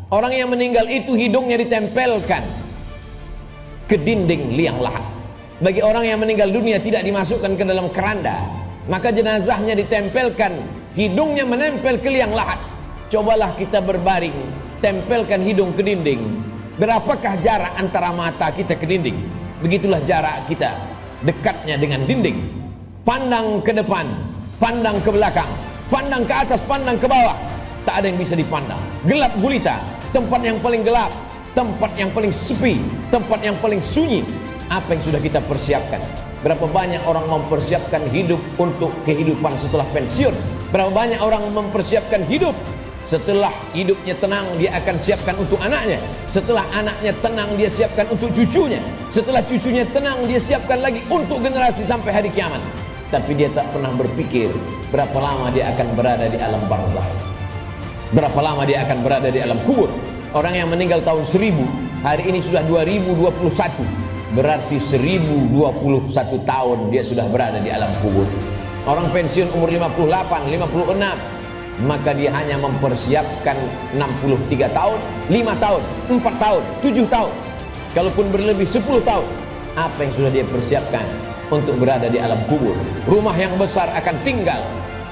Orang yang meninggal itu hidungnya ditempelkan ke dinding liang lahat. Bagi orang yang meninggal dunia tidak dimasukkan ke dalam keranda, maka jenazahnya ditempelkan, hidungnya menempel ke liang lahat. Cobalah kita berbaring, tempelkan hidung ke dinding. Berapakah jarak antara mata kita ke dinding? Begitulah jarak kita dekatnya dengan dinding. Pandang ke depan, pandang ke belakang, pandang ke atas, pandang ke bawah, tak ada yang bisa dipandang. Gelap gulita, tempat yang paling gelap, tempat yang paling sepi, tempat yang paling sunyi. Apa yang sudah kita persiapkan? Berapa banyak orang mempersiapkan hidup untuk kehidupan setelah pensiun? Berapa banyak orang mempersiapkan hidup setelah hidupnya tenang, dia akan siapkan untuk anaknya. Setelah anaknya tenang, dia siapkan untuk cucunya. Setelah cucunya tenang, dia siapkan lagi untuk generasi sampai hari kiamat. Tapi dia tak pernah berpikir berapa lama dia akan berada di alam barzakh, berapa lama dia akan berada di alam kubur. Orang yang meninggal tahun 1000, hari ini sudah 2021, berarti 1021 tahun dia sudah berada di alam kubur. Orang pensiun umur 58, 56, maka dia hanya mempersiapkan 63 tahun, 5 tahun, 4 tahun, 7 tahun. Kalaupun berlebih 10 tahun, apa yang sudah dia persiapkan untuk berada di alam kubur? Rumah yang besar akan tinggal,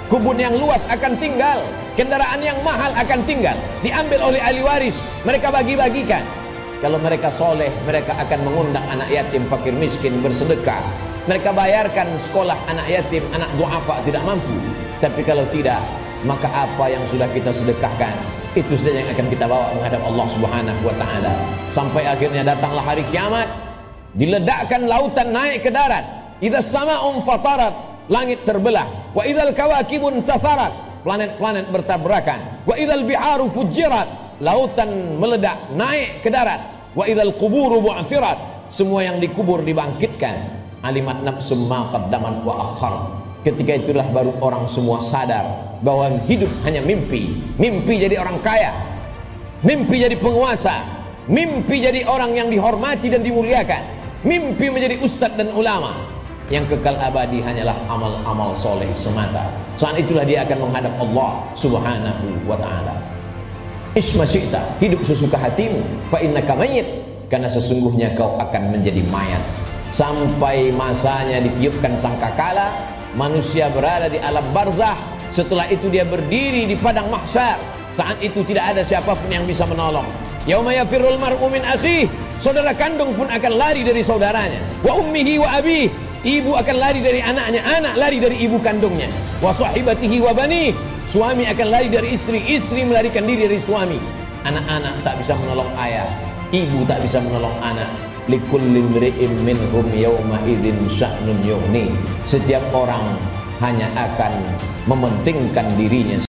kebun yang luas akan tinggal, kendaraan yang mahal akan tinggal, diambil oleh ahli waris, mereka bagi-bagikan. Kalau mereka soleh, mereka akan mengundang anak yatim, fakir miskin bersedekah. Mereka bayarkan sekolah anak yatim, anak duafa tidak mampu. Tapi kalau tidak, maka apa yang sudah kita sedekahkan, itu saja yang akan kita bawa menghadap Allah Subhanahu wa ta'ala. Sampai akhirnya datanglah hari kiamat, diledakkan lautan naik ke darat. Idza sama'un fatarat, langit terbelah. Wa idzal kawakibun tasarat, planet-planet bertabrakan. Wa idzal biharu fujirat, lautan meledak naik ke darat. Wa idzal quburu bu'thirat, semua yang dikubur dibangkitkan. Alimat nafsum ma qaddamat wa akhar. Ketika itulah baru orang semua sadar bahwa hidup hanya mimpi. Mimpi jadi orang kaya, mimpi jadi penguasa, mimpi jadi orang yang dihormati dan dimuliakan, mimpi menjadi ustadz dan ulama. Yang kekal abadi hanyalah amal-amal soleh semata. Saat itulah dia akan menghadap Allah Subhanahu wa ta'ala. Isma syi'ta, hidup sesuka hatimu, fa innaka mayyit, karena sesungguhnya kau akan menjadi mayat. Sampai masanya ditiupkan sangkakala, manusia berada di alam barzakh. Setelah itu dia berdiri di padang mahsyar. Saat itu tidak ada siapapun yang bisa menolong. Yauma yafirrul mar'u min akhihi, saudara kandung pun akan lari dari saudaranya. Wa ummihi wa abihi, ibu akan lari dari anaknya, anak lari dari ibu kandungnya. Wa sahibatihi wa bani, suami akan lari dari istri, istri melarikan diri dari suami. Anak-anak tak bisa menolong ayah, ibu tak bisa menolong anak. Likulli imri'in minhum yawma idzin sya'nun yughni. Setiap orang hanya akan mementingkan dirinya.